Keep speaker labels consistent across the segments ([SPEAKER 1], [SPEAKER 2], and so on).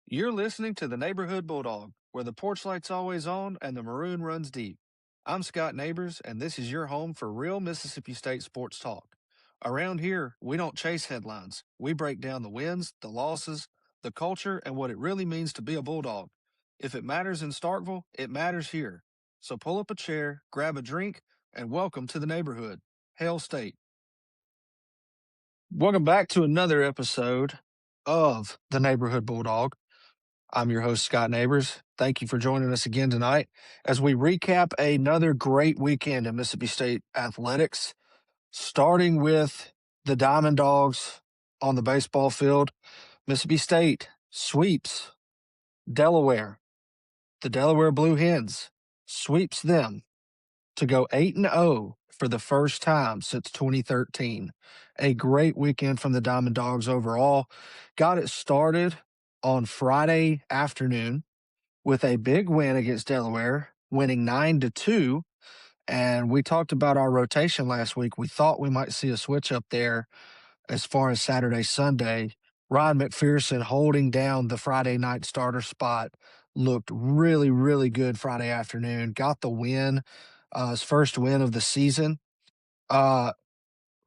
[SPEAKER 1] You're listening to the Neighborhood Bulldog, where the porch light's always on and the maroon runs deep. I'm Scott Neighbors, and this is your home for real Mississippi State sports talk. Around here, we don't chase headlines. We break down the wins, the losses, the culture, and what it really means to be a Bulldog. If it matters in Starkville, it matters here. So pull up a chair, grab a drink, and welcome to the neighborhood. Hail State. Welcome back to another episode of the Neighborhood Bulldog. I'm your host, Scott Neighbors. Thank you for joining us again tonight as we recap another great weekend in Mississippi State athletics, starting with the Diamond Dogs on the baseball field. Mississippi State sweeps Delaware. The Delaware Blue Hens sweeps them to go 8-0 for the first time since 2013. A great weekend from the Diamond Dogs overall. Got it started on Friday afternoon with a big win against Delaware, winning 9-2. And we talked about our rotation last week. We thought we might see a switch up there as far as Saturday, Sunday. Ryan McPherson holding down the Friday night starter spot looked really, really good Friday afternoon. Got the win, his first win of the season. Uh,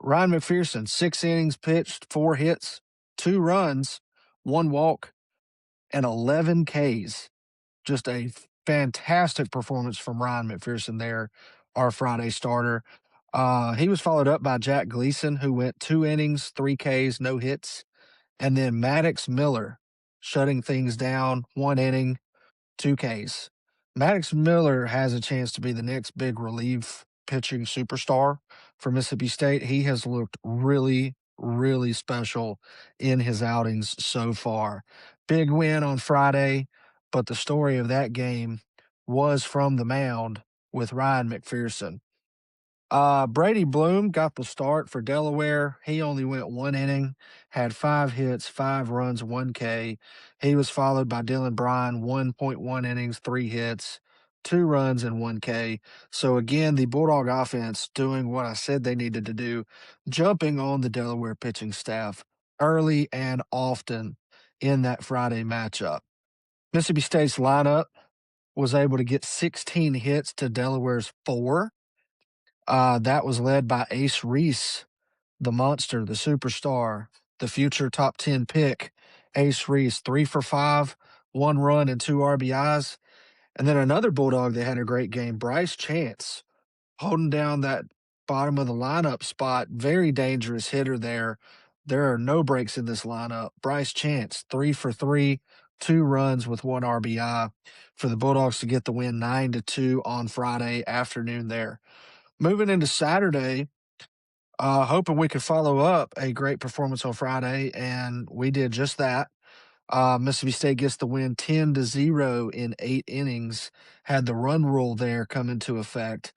[SPEAKER 1] Ryan McPherson, 6 innings pitched, 4 hits, 2 runs, 1 walk, and 11 Ks. Just a fantastic performance from Ryan McPherson there, our Friday starter. He was followed up by Jack Gleason, who went 2 innings, 3 Ks, no hits. And then Maddox Miller shutting things down, 1 inning, 2 Ks. Maddox Miller has a chance to be the next big relief pitching superstar for Mississippi State. He has looked really, really special in his outings so far. Big win on Friday, but the story of that game was from the mound with Ryan McPherson. Brady Bloom got the start for Delaware. He only went 1 inning, had 5 hits, 5 runs, 1 K. He was followed by Dylan Bryan, 1.1 innings, 3 hits, 2 runs, and 1 K. So again, the Bulldog offense doing what I said they needed to do, jumping on the Delaware pitching staff early and often in that Friday matchup. Mississippi State's lineup was able to get 16 hits to Delaware's 4. That was led by Ace Reese, the monster, the superstar, the future top 10 pick. Ace Reese, 3 for 5, 1 run and 2 RBIs. And then another Bulldog that had a great game, Bryce Chance, holding down that bottom of the lineup spot. Very dangerous hitter there. There are no breaks in this lineup. Bryce Chance, 3 for 3, 2 runs with 1 RBI for the Bulldogs to get the win 9-2 on Friday afternoon there. Moving into Saturday, hoping we could follow up a great performance on Friday, and we did just that. Mississippi State gets the win 10-0 in 8 innings, had the run rule there come into effect.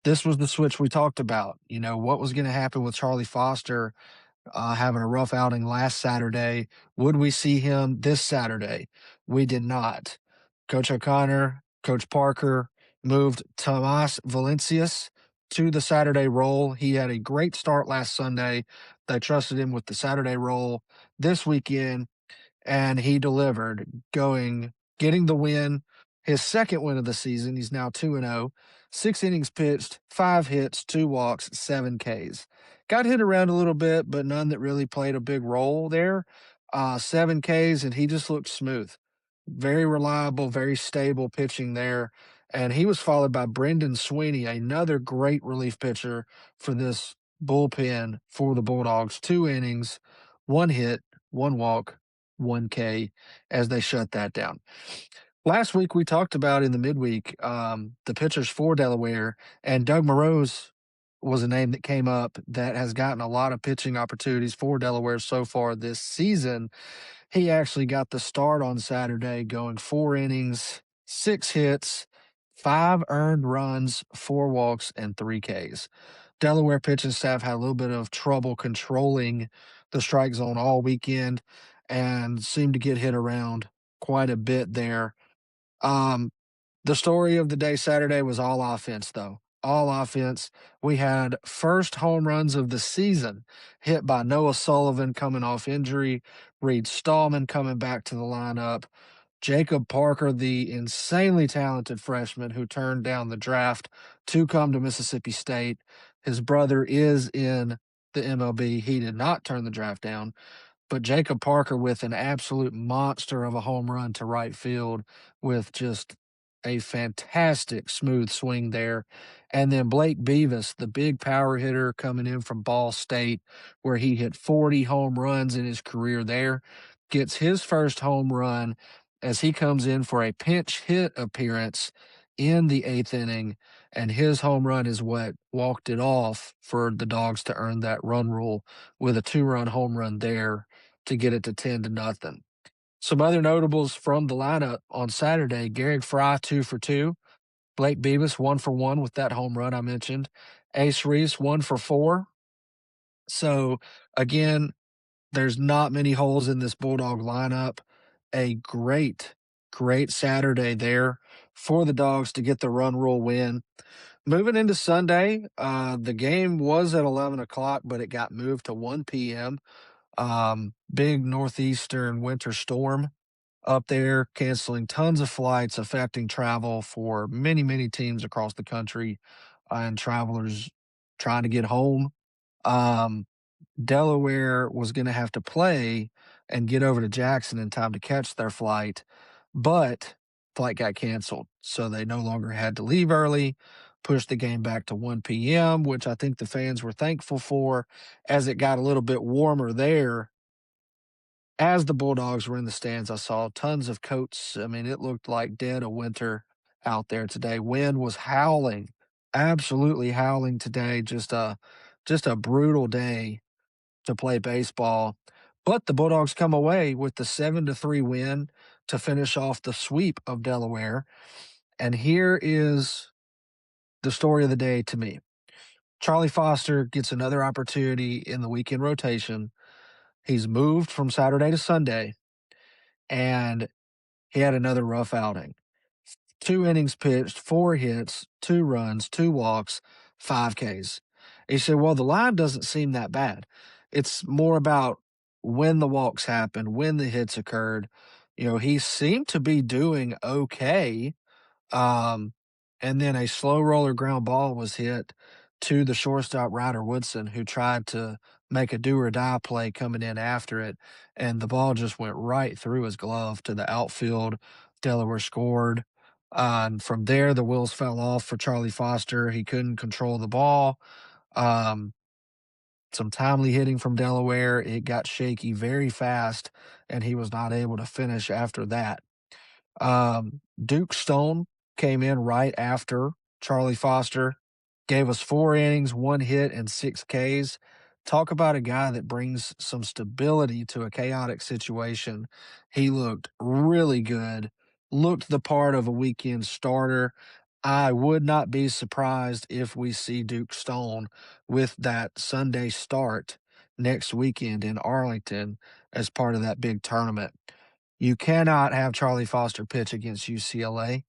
[SPEAKER 1] This was the switch we talked about. You know, what was going to happen with Charlie Foster having a rough outing last Saturday? Would we see him this Saturday? We did not. Coach O'Connor, Coach Parker moved Tomas Valencius to the Saturday role. He had a great start last Sunday. They trusted him with the Saturday role this weekend, and he delivered, getting the win, his second win of the season. He's now 2-0, 6 innings pitched, 5 hits, 2 walks, 7 Ks. Got hit around a little bit, but none that really played a big role there. 7 Ks, and he just looked smooth. Very reliable, very stable pitching there. And he was followed by Brendan Sweeney, another great relief pitcher for this bullpen for the Bulldogs. 2 innings, 1 hit, 1 walk, 1 K as they shut that down. Last week, we talked about in the midweek the pitchers for Delaware, and Doug Morose was a name that came up that has gotten a lot of pitching opportunities for Delaware so far this season. He actually got the start on Saturday, going 4 innings, 6 hits, 5 earned runs, 4 walks, and 3 Ks. Delaware pitching staff had a little bit of trouble controlling the strike zone all weekend and seemed to get hit around quite a bit there. The story of the day Saturday was all offense, though. all offense. We had first home runs of the season hit by Noah Sullivan coming off injury, Reed Stallman coming back to the lineup, Jacob Parker, the insanely talented freshman who turned down the draft to come to Mississippi State. His brother is in the MLB. He did not turn the draft down, but Jacob Parker with an absolute monster of a home run to right field with just a fantastic smooth swing there. And then Blake Beavis, the big power hitter coming in from Ball State, where he hit 40 home runs in his career there, gets his first home run as he comes in for a pinch hit appearance in the eighth inning. And his home run is what walked it off for the Dogs to earn that run rule with a 2-run home run there to get it to 10-0. Some other notables from the lineup on Saturday: Garrick Fry, 2 for 2. Blake Beavis, 1 for 1 with that home run I mentioned. Ace Reese, 1 for 4. So, again, there's not many holes in this Bulldog lineup. A great Saturday there for the Dogs to get the run rule win. Moving into Sunday, the game was at 11 o'clock, but it got moved to 1 p.m. Big northeastern winter storm up there, canceling tons of flights, affecting travel for many teams across the country, and travelers trying to get home. Um, Delaware was going to have to play and get over to Jackson in time to catch their flight, but flight got canceled, so they no longer had to leave early, pushed the game back to 1 p.m., which I think the fans were thankful for as it got a little bit warmer there. As the Bulldogs were in the stands, I saw tons of coats. I mean, it looked like dead of winter out there today. Wind was howling, absolutely howling today. Just a brutal day to play baseball. But the Bulldogs come away with the 7-3 win to finish off the sweep of Delaware. And here is the story of the day to me. Charlie Foster gets another opportunity in the weekend rotation. He's moved from Saturday to Sunday, and he had another rough outing. 2 innings pitched, 4 hits, 2 runs, 2 walks, 5 Ks. He said, well, the line doesn't seem that bad. It's more about when the walks happened, when the hits occurred. He seemed to be doing okay. Um, and then a slow roller ground ball was hit to the shortstop Ryder Woodson, who tried to make a do or die play coming in after it, and the ball just went right through his glove to the outfield. Delaware scored. And from there, the wheels fell off for Charlie Foster. He couldn't control the ball. Um, some timely hitting from Delaware. It got shaky very fast, and he was not able to finish after that. Duke Stone came in right after Charlie Foster, gave us 4 innings, 1 hit, and 6 Ks. Talk about a guy that brings some stability to a chaotic situation. He looked really good, looked the part of a weekend starter. I would not be surprised if we see Duke Stone with that Sunday start next weekend in Arlington as part of that big tournament. You cannot have Charlie Foster pitch against UCLA,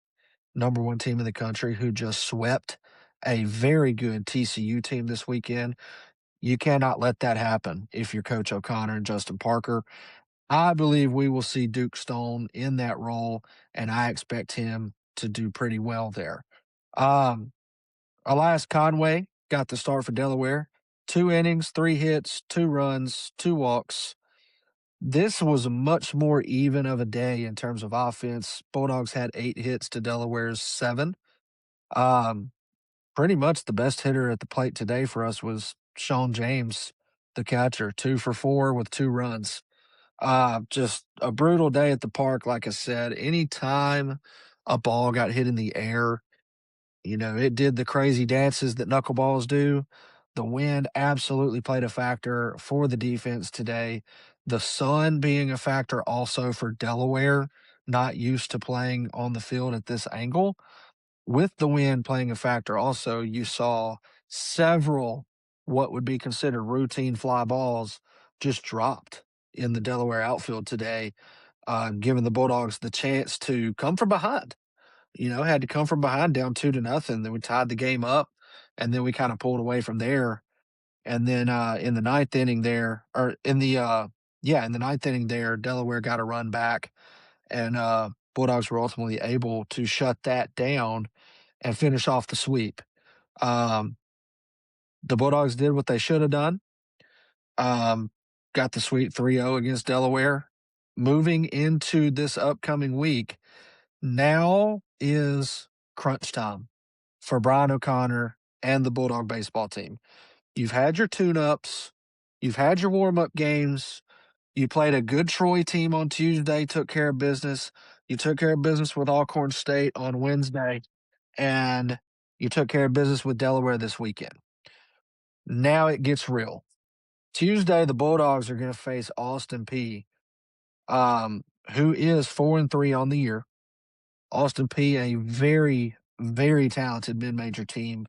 [SPEAKER 1] number one team in the country, who just swept a very good TCU team this weekend. You cannot let that happen if you're Coach O'Connor and Justin Parker. I believe we will see Duke Stone in that role, and I expect him to do pretty well there. Um, Elias Conway got the start for Delaware. 2 innings, 3 hits, 2 runs, 2 walks. This was much more even of a day in terms of offense. Bulldogs had 8 hits to Delaware's 7. Um, Pretty much the best hitter at the plate today for us was Sean James, the catcher, 2 for 4 with 2 runs. Just a brutal day at the park. Like I said, anytime a ball got hit in the air, it did the crazy dances that knuckleballs do. The wind absolutely played a factor for the defense today. The sun being a factor also for Delaware, not used to playing on the field at this angle. With the wind playing a factor also, you saw several what would be considered routine fly balls just dropped in the Delaware outfield today, giving the Bulldogs the chance to come from behind. Had to come from behind down 2-0. Then we tied the game up. and then we kind of pulled away from there. And then in the ninth inning there, or in the in the ninth inning there, Delaware got a run back, and Bulldogs were ultimately able to shut that down and finish off the sweep. Um, the Bulldogs did what they should have done. Got the sweep 3-0 against Delaware. Moving into this upcoming week, now is crunch time for Brian O'Connor and the Bulldog baseball team. You've had your tune-ups, you've had your warm-up games, you played a good Troy team on Tuesday, took care of business. You took care of business with Alcorn State on Wednesday, and you took care of business with Delaware this weekend. Now it gets real. Tuesday, the Bulldogs are going to face Austin Peay, who is 4-3 on the year. Austin Peay, a very, very talented mid-major team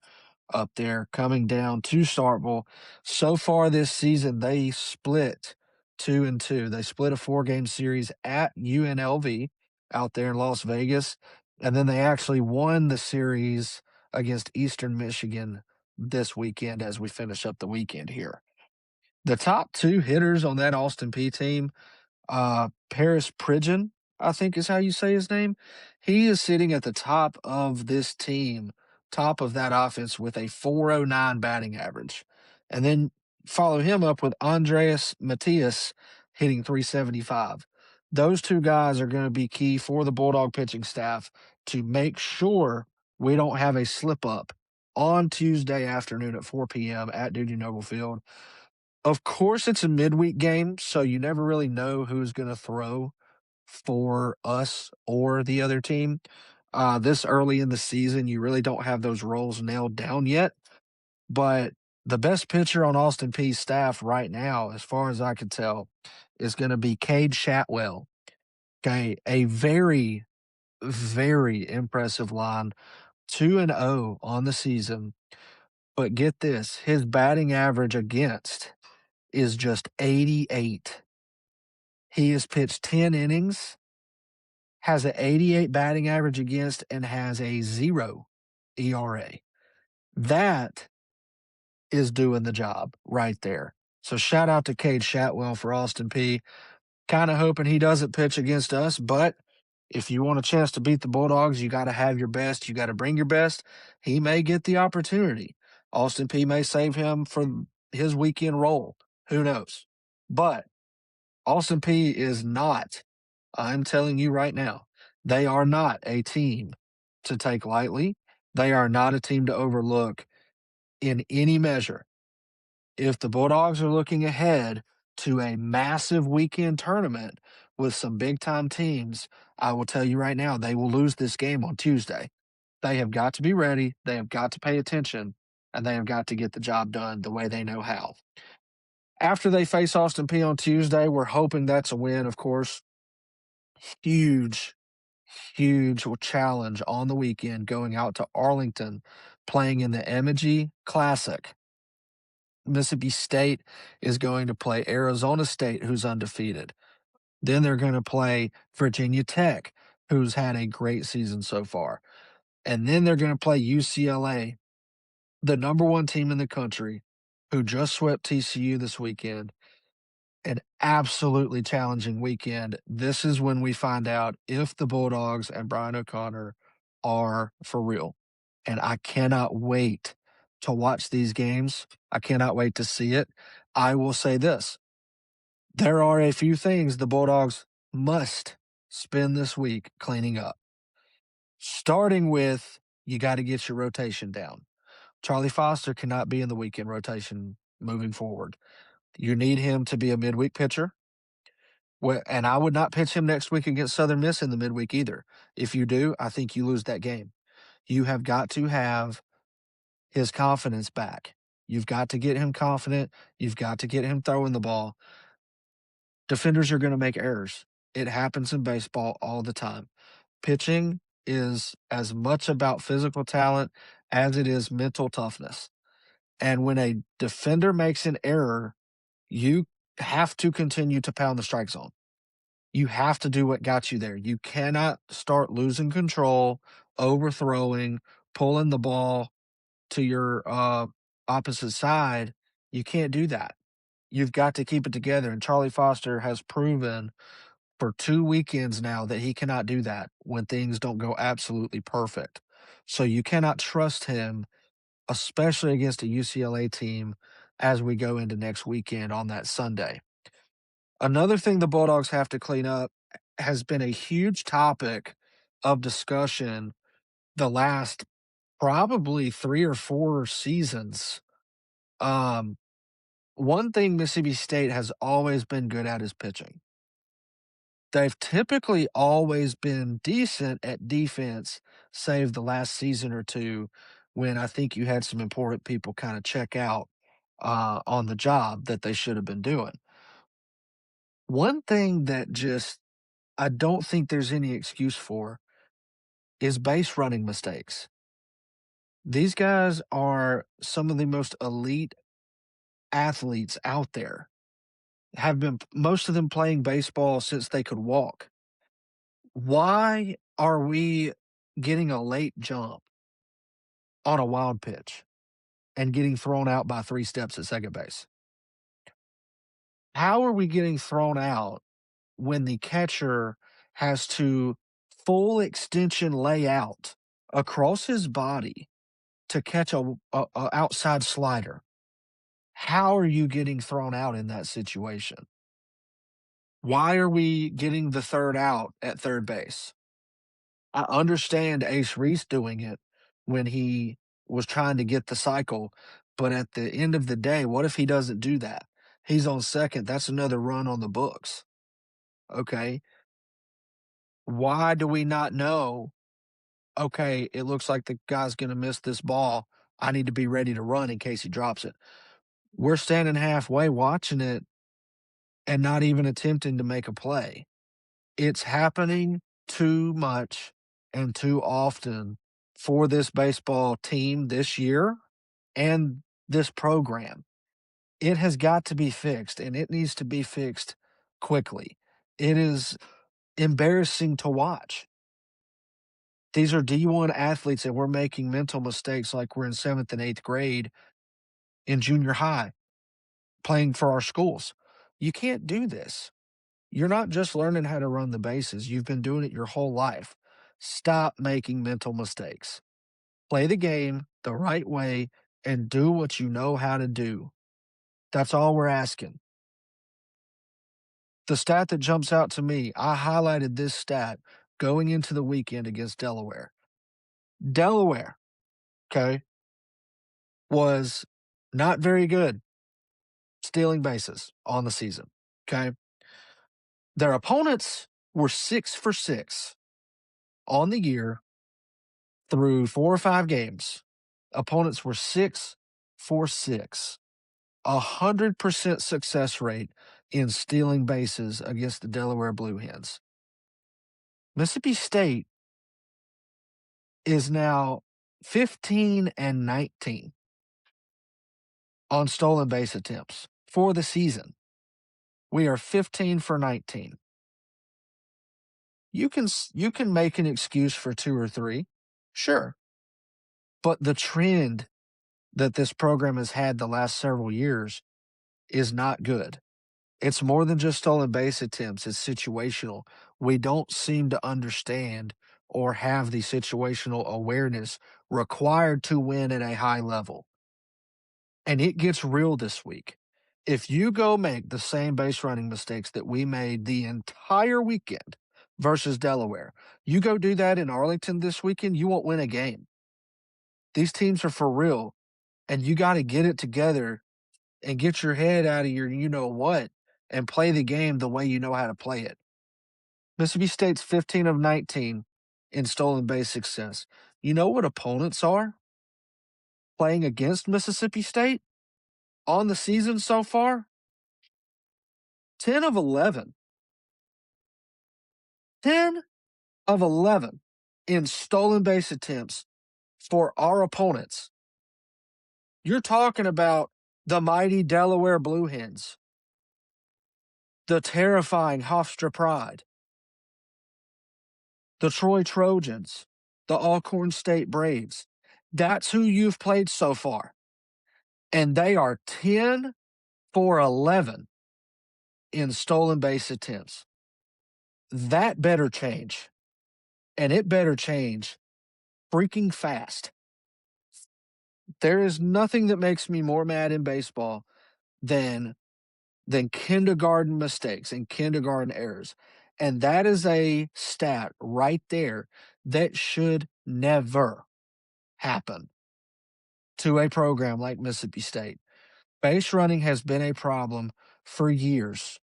[SPEAKER 1] up there coming down to Starkville. So far this season, they split 2-2. They split a 4-game series at UNLV out there in Las Vegas, and then they actually won the series against Eastern Michigan this weekend as we finish up the weekend here. The top two hitters on that Austin Peay team, Paris Pridgeon, I think is how you say his name. He is sitting at the top of this team, top of that offense with a 409 batting average. And then follow him up with Andreas Matias hitting 375. Those two guys are going to be key for the Bulldog pitching staff to make sure we don't have a slip up on Tuesday afternoon at 4 p.m. at Dudy Noble Field. Of course, it's a midweek game, so you never really know who's going to throw for us or the other team. This early in the season, you really don't have those roles nailed down yet. But the best pitcher on Austin Peay's staff right now, as far as I can tell, is going to be Cade Shatwell. Okay, a very, very impressive line, 2-0 on the season. But get this, his batting average against is just 88. He has pitched 10 innings, has an 88 batting average against, and has a 0 ERA. That is doing the job right there. So shout out to Cade Shatwell for Austin Peay. Kind of hoping he doesn't pitch against us, but if you want a chance to beat the Bulldogs, you got to have your best. You got to bring your best. He may get the opportunity. Austin Peay may save him for his weekend role. Who knows? But Austin Peay is not, I'm telling you right now, they are not a team to take lightly. They are not a team to overlook in any measure. If the Bulldogs are looking ahead to a massive weekend tournament with some big time teams, I will tell you right now, they will lose this game on Tuesday. They have got to be ready, they have got to pay attention, and they have got to get the job done the way they know how. After they face Austin Peay on Tuesday, we're hoping that's a win, of course. Huge, huge challenge on the weekend going out to Arlington, playing in the Emoji Classic. Mississippi State is going to play Arizona State, who's undefeated. Then they're going to play Virginia Tech, who's had a great season so far. And then they're going to play UCLA, the number one team in the country, who just swept TCU this weekend. An absolutely challenging weekend. This is when we find out if the Bulldogs and Brian O'Connor are for real. And I cannot wait to watch these games. I cannot wait to see it. I will say this. There are a few things the Bulldogs must spend this week cleaning up. Starting with, you got to get your rotation down. Charlie Foster cannot be in the weekend rotation moving forward. You need him to be a midweek pitcher. And I would not pitch him next week against Southern Miss in the midweek either. If you do, I think you lose that game. You have got to have his confidence back. You've got to get him confident. You've got to get him throwing the ball. Defenders are going to make errors. It happens in baseball all the time. Pitching is as much about physical talent as it is mental toughness. And when a defender makes an error, you have to continue to pound the strike zone. You have to do what got you there. You cannot start losing control, overthrowing, pulling the ball to your opposite side, you can't do that. You've got to keep it together. And Charlie Foster has proven for 2 weekends now that he cannot do that when things don't go absolutely perfect. So you cannot trust him, especially against a UCLA team as we go into next weekend on that Sunday. Another thing the Bulldogs have to clean up has been a huge topic of discussion the last probably 3 or 4 seasons. Um, One thing Mississippi State has always been good at is pitching. They've typically always been decent at defense, save the last season or 2 when I think you had some important people kinda check out, on the job that they should have been doing. One thing that just I don't think there's any excuse for is base running mistakes. These guys are some of the most elite athletes out there, have been most of them playing baseball since they could walk. Why are we getting a late jump on a wild pitch and getting thrown out by 3 steps at second base? How are we getting thrown out when the catcher has to full extension lay out across his body to catch a outside slider? How are you getting thrown out in that situation? Why are we getting the third out at third base? I understand Ace Reese doing it when he was trying to get the cycle, but at the end of the day, what if he doesn't do that? He's on second. That's another run on the books. Okay. Why do we not know? Okay, it looks like the guy's going to miss this ball. I need to be ready to run in case he drops it. We're standing halfway watching it and not even attempting to make a play. It's happening too much and too often for this baseball team this year and this program. It has got to be fixed, and it needs to be fixed quickly. It is embarrassing to watch. These are D1 athletes, and we're making mental mistakes like we're in 7th and 8th grade in junior high playing for our schools. You can't do this. You're not just learning how to run the bases, you've been doing it your whole life. Stop making mental mistakes. Play the game the right way and do what you know how to do. That's all we're asking. The stat that jumps out to me, I highlighted this stat going into the weekend against Delaware. Delaware, okay, was not very good stealing bases on the season, okay? Their opponents were 6 for 6 on the year through 4 or 5 games. Opponents were 6 for 6. 100% success rate in stealing bases against the Delaware Blue Hens. Mississippi State is now 15 and 19 on stolen base attempts for the season. We are 15 for 19. You can make an excuse for 2 or 3. Sure. But the trend that this program has had the last several years is not good. It's more than just stolen base attempts, it's situational. We don't seem to understand or have the situational awareness required to win at a high level. And it gets real this week. If you go make the same base running mistakes that we made the entire weekend versus Delaware, you go do that in Arlington this weekend, you won't win a game. These teams are for real, and you got to get it together and get your head out of your you know what and play the game the way you know how to play it. Mississippi State's 15 of 19 in stolen base success. You know what opponents are playing against Mississippi State on the season so far? 10 of 11. 10 of 11 in stolen base attempts for our opponents. You're talking about the mighty Delaware Blue Hens, the terrifying Hofstra Pride, the Troy Trojans, the Alcorn State Braves. That's who you've played so far. And they are 10 for 11 in stolen base attempts. That better change. And it better change freaking fast. There is nothing that makes me more mad in baseball than kindergarten mistakes and kindergarten errors. And that is a stat right there that should never happen to a program like Mississippi State. Base running has been a problem for years.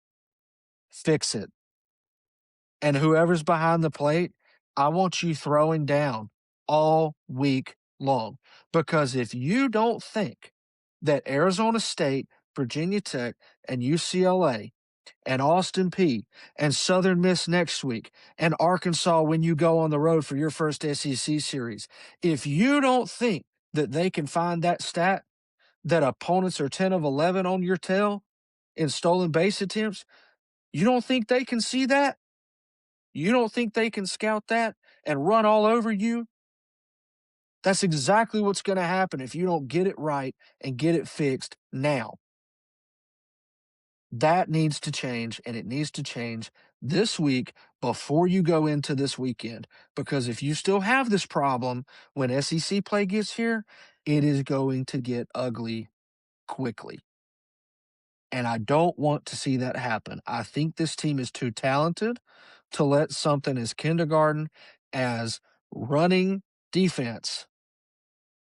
[SPEAKER 1] Fix it. And whoever's behind the plate, I want you throwing down all week long. Because if you don't think that Arizona State, Virginia Tech, and UCLA and Austin Peay and Southern Miss next week and Arkansas when you go on the road for your first SEC series, if you don't think that they can find that stat that opponents are 10 of 11 on your tail in stolen base attempts, you don't think they can see that? You don't think they can scout that and run all over you? That's exactly what's going to happen if you don't get it right and get it fixed now. That needs to change, and it needs to change this week before you go into this weekend. Because if you still have this problem when SEC play gets here, it is going to get ugly quickly. And I don't want to see that happen. I think this team is too talented to let something as kindergarten as running defense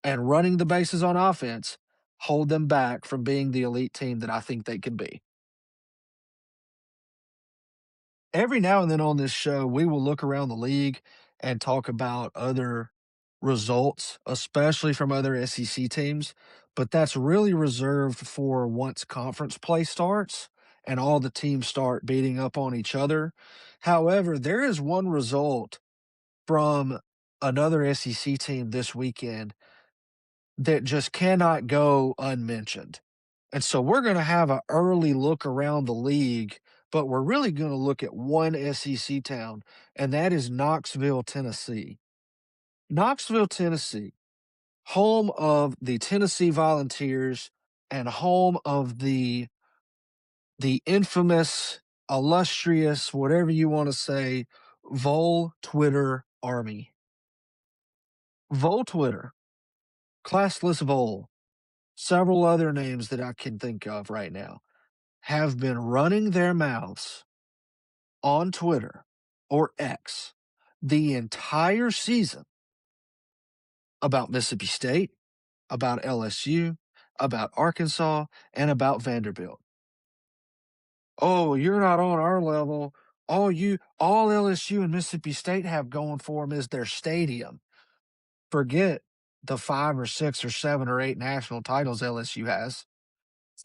[SPEAKER 1] and running the bases on offense hold them back from being the elite team that I think they can be. Every now and then on this show, we will look around the league and talk about other results, especially from other SEC teams, but that's really reserved for once conference play starts and all the teams start beating up on each other. However, there is one result from another SEC team this weekend that just cannot go unmentioned. And so we're going to have an early look around the league, but we're really going to look at one SEC town, and that is Knoxville, Tennessee. Knoxville, Tennessee, home of the Tennessee Volunteers and home of the infamous, illustrious, whatever you want to say, Vol Twitter Army. Vol Twitter, Classless Vol, several other names that I can think of right now, have been running their mouths on Twitter or X the entire season about Mississippi State, about LSU, about Arkansas, and about Vanderbilt. Oh, you're not on our level. All LSU and Mississippi State have going for them is their stadium. Forget the 5 or 6 or 7 or 8 national titles LSU has.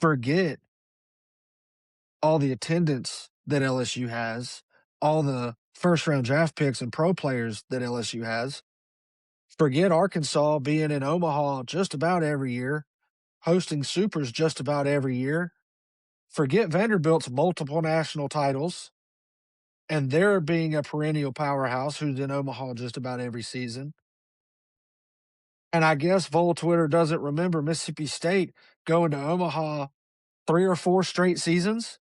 [SPEAKER 1] Forget all the attendance that LSU has, all the first round draft picks and pro players that LSU has. Forget Arkansas being in Omaha just about every year, hosting supers just about every year. Forget Vanderbilt's multiple national titles and their being a perennial powerhouse who's in Omaha just about every season. And I guess Vol Twitter doesn't remember Mississippi State going to Omaha 3 or 4 straight seasons.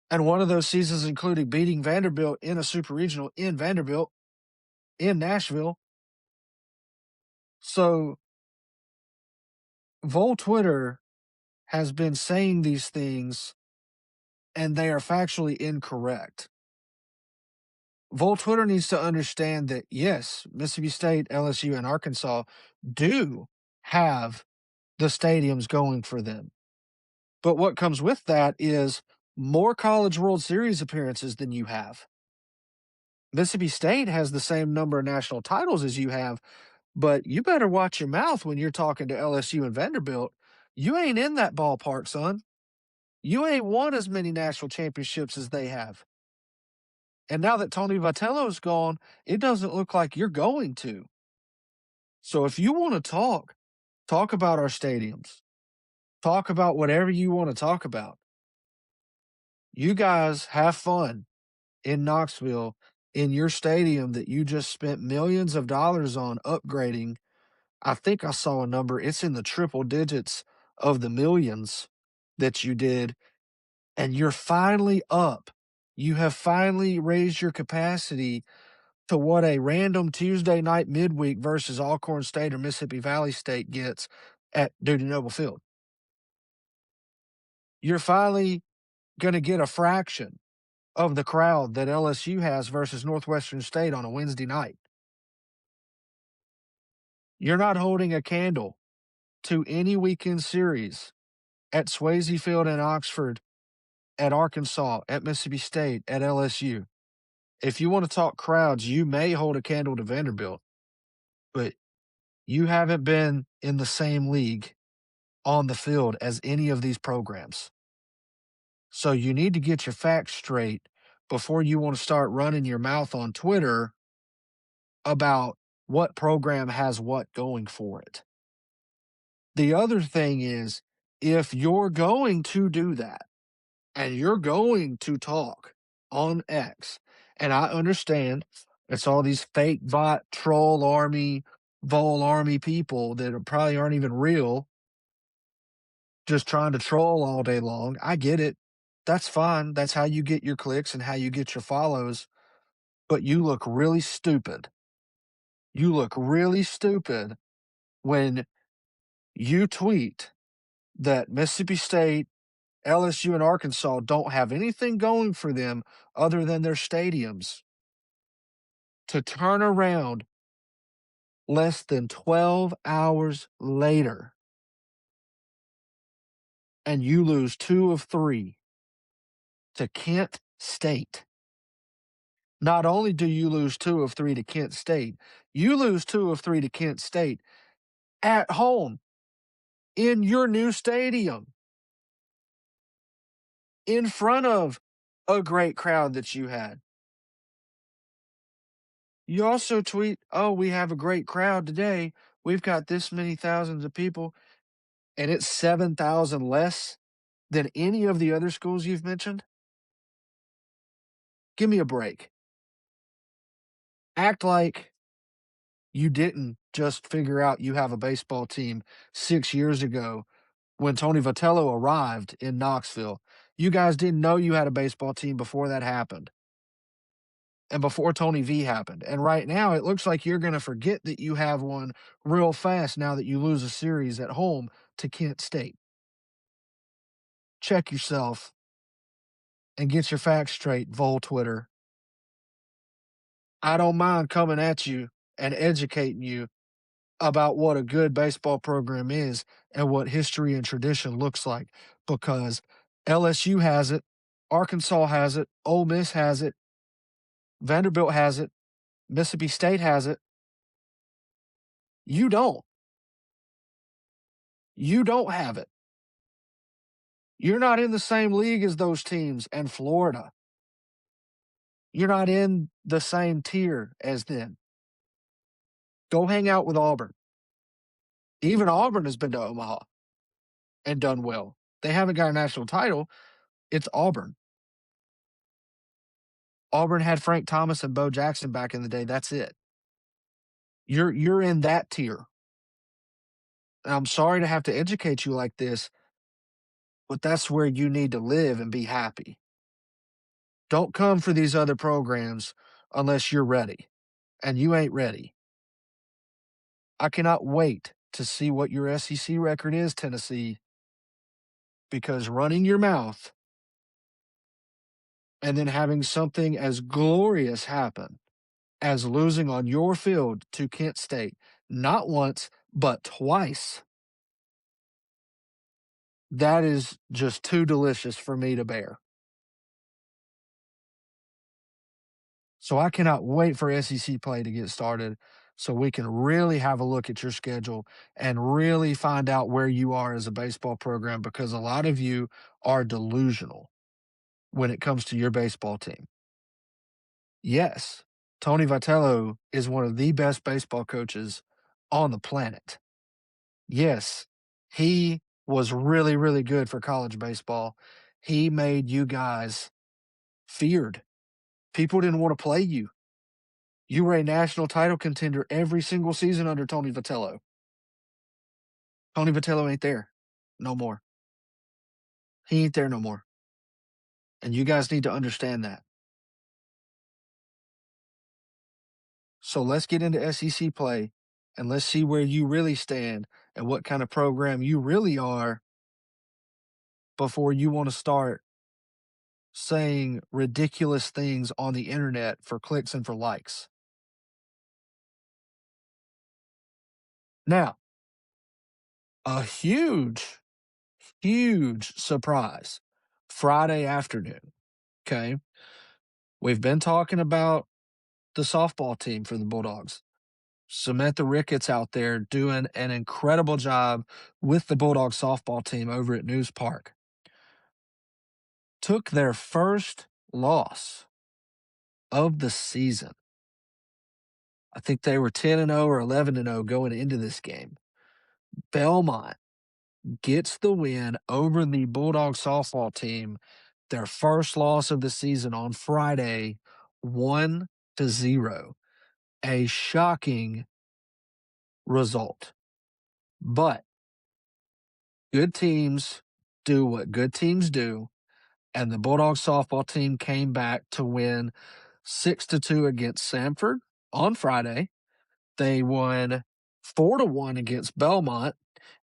[SPEAKER 1] And one of those seasons included beating Vanderbilt in a super regional in Vanderbilt, in Nashville. So Vol Twitter has been saying these things, and they are factually incorrect. Vol Twitter needs to understand that, yes, Mississippi State, LSU, and Arkansas do have the stadiums going for them. But what comes with that is more College World Series appearances than you have. Mississippi State has the same number of national titles as you have, but you better watch your mouth when you're talking to LSU and Vanderbilt. You ain't in that ballpark, son. You ain't won as many national championships as they have. And now that Tony Vitello's gone, it doesn't look like you're going to. So if you want to talk about our stadiums. Talk about whatever you want to talk about. You guys have fun in Knoxville in your stadium that you just spent millions of dollars on upgrading I think I saw a number, it's in the triple digits of the millions that you did, and you're finally up. You have finally raised your capacity to what a random Tuesday night midweek versus Alcorn State or Mississippi Valley State gets at Duty Noble Field. You're finally going to get a fraction of the crowd that LSU has versus Northwestern State on a Wednesday night. You're not holding a candle to any weekend series at Swayze Field in Oxford, at Arkansas, at Mississippi State, at LSU. If you want to talk crowds, you may hold a candle to Vanderbilt, but you haven't been in the same league on the field as any of these programs. So you need to get your facts straight before you want to start running your mouth on Twitter about what program has what going for it. The other thing is, if you're going to do that and you're going to talk on X, and I understand it's all these fake bot troll army, vol army people that probably aren't even real, just trying to troll all day long. I get it. That's fine. That's how you get your clicks and how you get your follows. But you look really stupid. You look really stupid when you tweet that Mississippi State, LSU, and Arkansas don't have anything going for them other than their stadiums, to turn around less than 12 hours later and you lose 2 of 3 to Kent State. Not only do you lose 2 of 3 to Kent State, you lose 2 of 3 to Kent State at home in your new stadium in front of a great crowd that you had. You also tweet, oh, we have a great crowd today. We've got this many thousands of people, and it's 7,000 less than any of the other schools you've mentioned. Give me a break. Act like you didn't just figure out you have a baseball team 6 years ago when Tony Vitello arrived in Knoxville. You guys didn't know you had a baseball team before that happened and before Tony V happened. And right now, it looks like you're going to forget that you have one real fast now that you lose a series at home to Kent State. Check yourself and get your facts straight, Vol Twitter. I don't mind coming at you and educating you about what a good baseball program is and what history and tradition looks like, because LSU has it, Arkansas has it, Ole Miss has it, Vanderbilt has it, Mississippi State has it. You don't. You don't have it. You're not in the same league as those teams and Florida. You're not in the same tier as them. Go hang out with Auburn. Even Auburn has been to Omaha and done well. They haven't got a national title. It's Auburn. Auburn had Frank Thomas and Bo Jackson back in the day. That's it. You're in that tier. And I'm sorry to have to educate you like this, but that's where you need to live and be happy. Don't come for these other programs unless you're ready, and you ain't ready. I cannot wait to see what your SEC record is, Tennessee, because running your mouth and then having something as glorious happen as losing on your field to Kent State, not once, but twice, that is just too delicious for me to bear. So I cannot wait for SEC play to get started so we can really have a look at your schedule and really find out where you are as a baseball program, because a lot of you are delusional when it comes to your baseball team. Yes, Tony Vitello is one of the best baseball coaches on the planet. Yes, he was really, really good for college baseball. He made you guys feared. People didn't want to play you. You were a national title contender every single season under Tony Vitello. Tony Vitello ain't there no more. He ain't there no more. And you guys need to understand that. So let's get into SEC play and let's see where you really stand and what kind of program you really are before you want to start saying ridiculous things on the internet for clicks and for likes. Now, a huge surprise Friday afternoon. Okay. We've been talking about the softball team for the Bulldogs. Samantha Ricketts out there doing an incredible job with the Bulldogs softball team over at News Park. Took their first loss of the season. I think they were 10-0 or 11-0 going into this game. Belmont gets the win over the Bulldogs softball team, their first loss of the season on Friday, 1-0. A shocking result. But good teams do what good teams do, and the Bulldogs softball team came back to win 6-2 against Samford on Friday. They won 4-1 against Belmont,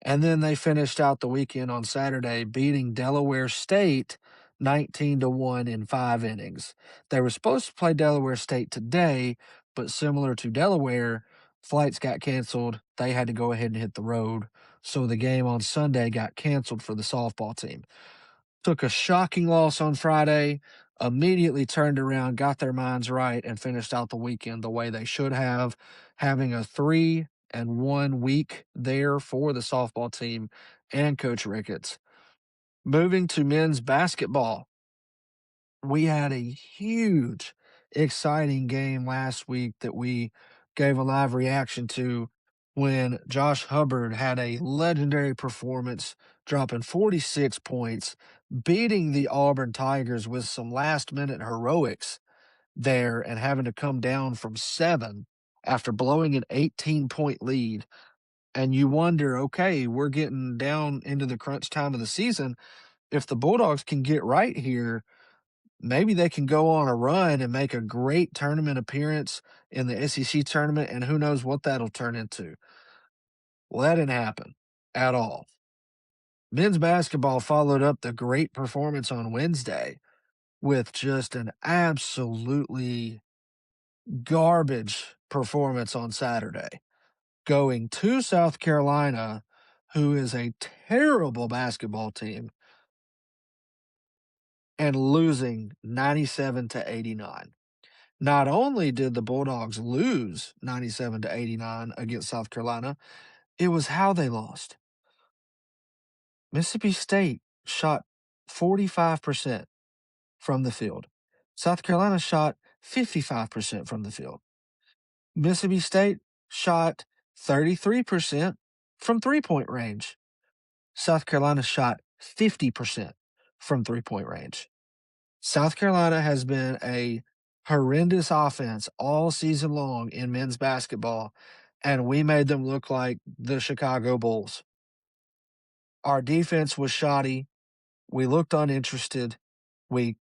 [SPEAKER 1] and then they finished out the weekend on Saturday, beating Delaware State 19-1 in 5 innings. They were supposed to play Delaware State today, but similar to Delaware, flights got canceled. They had to go ahead and hit the road. So the game on Sunday got canceled for the softball team. Took a shocking loss on Friday, immediately turned around, got their minds right, and finished out the weekend the way they should have, having a 3-1 week there for the softball team and Coach Ricketts. Moving to men's basketball, we had a huge, exciting game last week that we gave a live reaction to when Josh Hubbard had a legendary performance, dropping 46 points, beating the Auburn Tigers with some last minute heroics there and having to come down from 7 after blowing an 18-point lead. And you wonder, okay, we're getting down into the crunch time of the season. If the Bulldogs can get right here, maybe they can go on a run and make a great tournament appearance in the SEC tournament, and who knows what that'll turn into. Well, that didn't happen at all. Men's basketball followed up the great performance on Wednesday with just an absolutely garbage performance on Saturday, going to South Carolina, who is a terrible basketball team, and losing 97-89. Not only did the Bulldogs lose 97-89 against South Carolina, it was how they lost. Mississippi State shot 45% from the field. South Carolina shot 55% from the field. Mississippi State shot 33% from three-point range. South Carolina shot 50% from three-point range. South Carolina has been a horrendous offense all season long in men's basketball, and we made them look like the Chicago Bulls. Our defense was shoddy. We looked uninterested. We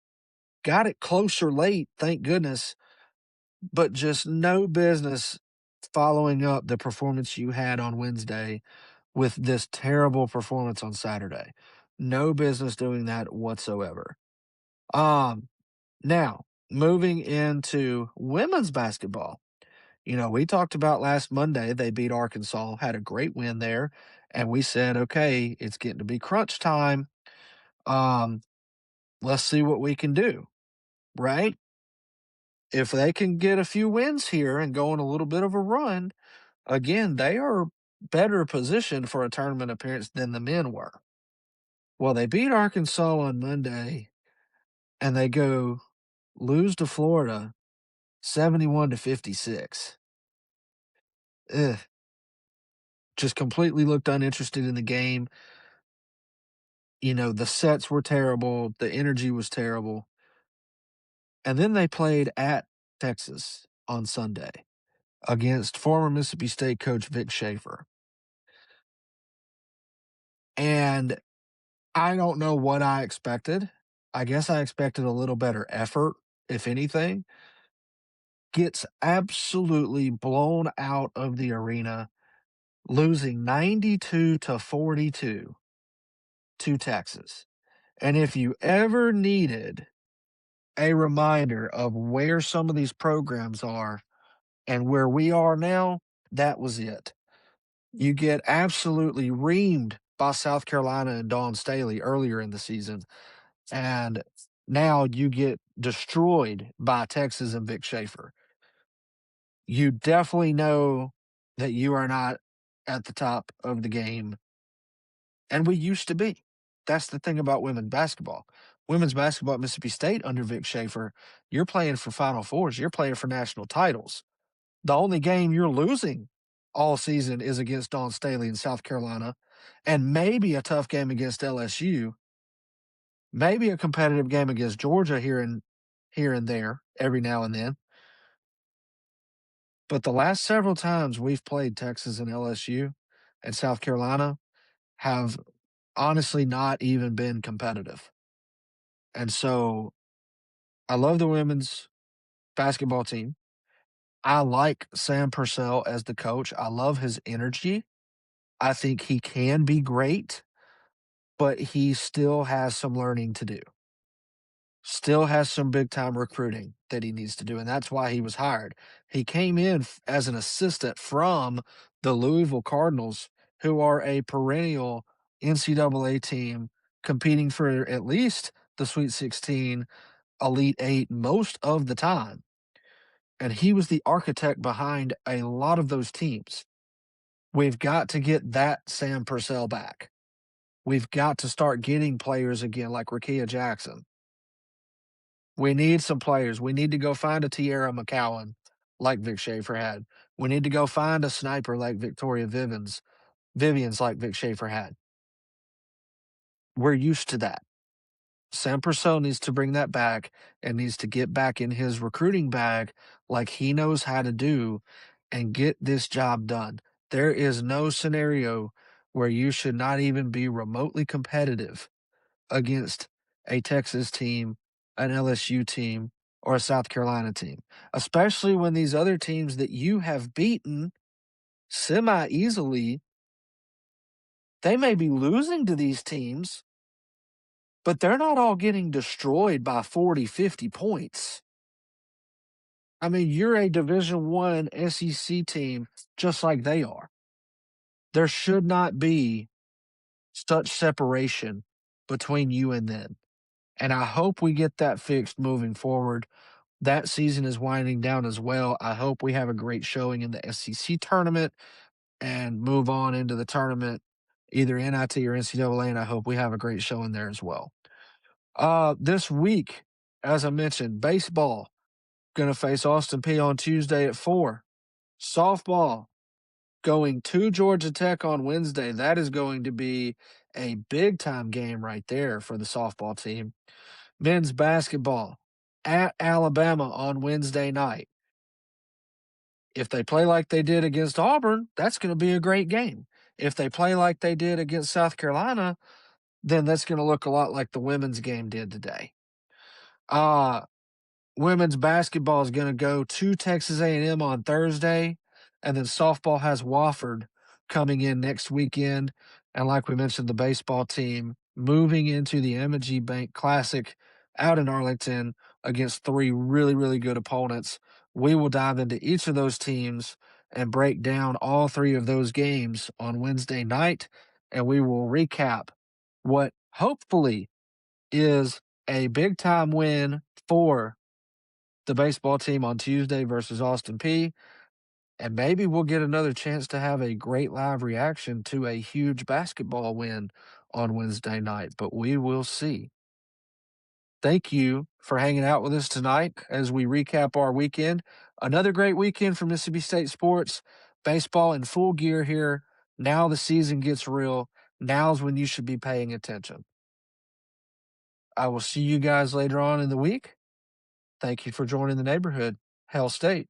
[SPEAKER 1] got it closer late, thank goodness, but just no business following up the performance you had on Wednesday with this terrible performance on Saturday. No business doing that whatsoever. Now, moving into women's basketball, we talked about last Monday, they beat Arkansas, had a great win there, and we said, okay, it's getting to be crunch time. Um, let's see what we can do, right? If they can get a few wins here and go on a little bit of a run, again, they are better positioned for a tournament appearance than the men were. Well, they beat Arkansas on Monday, and they go lose to Florida 71-56. Ugh. Just completely looked uninterested in the game. The sets were terrible. The energy was terrible. And then they played at Texas on Sunday against former Mississippi State coach Vic Schaefer. And I don't know what I expected. I guess I expected a little better effort, if anything. Gets absolutely blown out of the arena, losing 92-42 to Texas. And if you ever needed a reminder of where some of these programs are and where we are now, that was it. You get absolutely reamed by South Carolina and Dawn Staley earlier in the season, and now you get destroyed by Texas and Vic Schaefer. You definitely know that you are not at the top of the game, and we used to be. That's the thing about women's basketball. Women's basketball at Mississippi State under Vic Schaefer, you're playing for Final Fours, you're playing for national titles. The only game you're losing all season is against Dawn Staley in South Carolina, and maybe a tough game against LSU, maybe a competitive game against Georgia here and there every now and then. But the last several times we've played Texas and LSU and South Carolina have honestly not even been competitive. And so I love the women's basketball team. I like Sam Purcell as the coach. I love his energy. I think he can be great, but he still has some learning to do. Still has some big time recruiting that he needs to do, and that's why he was hired. He came in as an assistant from the Louisville Cardinals, who are a perennial NCAA team competing for at least the Sweet 16, Elite Eight most of the time. And he was the architect behind a lot of those teams. We've got to get that Sam Purcell back. We've got to start getting players again like Rakia Jackson. We need some players. We need to go find a Tierra McCowan like Vic Schaefer had. We need to go find a sniper like Victoria Vivian's like Vic Schaefer had. We're used to that. Sam Purcell needs to bring that back and needs to get back in his recruiting bag like he knows how to do and get this job done. There is no scenario where you should not even be remotely competitive against a Texas team, an LSU team, or a South Carolina team, especially when these other teams that you have beaten semi easily, they may be losing to these teams, but they're not all getting destroyed by 40, 50 points. I mean, you're a Division I SEC team just like they are. There should not be such separation between you and them. And I hope we get that fixed moving forward. That season is winding down as well. I hope we have a great showing in the SEC tournament and move on into the tournament, either NIT or NCAA, and I hope we have a great showing there as well. This week, as I mentioned, baseball going to face Austin Peay on Tuesday at 4. Softball going to Georgia Tech on Wednesday. That is going to be a big time game right there for the softball team. Men's basketball at Alabama on Wednesday night. If they play like they did against Auburn, that's going to be a great game. If they play like they did against South Carolina, then that's going to look a lot like the women's game did today. Women's basketball is going to go to Texas A&M on Thursday, and then softball has Wofford coming in next weekend. And like we mentioned, the baseball team moving into the M&G Bank Classic out in Arlington against 3 really, really good opponents. We will dive into each of those teams and break down all 3 of those games on Wednesday night, and we will recap what hopefully is a big-time win for the baseball team on Tuesday versus Austin Peay. And maybe we'll get another chance to have a great live reaction to a huge basketball win on Wednesday night, but we will see. Thank you for hanging out with us tonight as we recap our weekend. Another great weekend for Mississippi State sports. Baseball in full gear here. Now the season gets real. Now's when you should be paying attention. I will see you guys later on in the week. Thank you for joining the neighborhood. Hail State.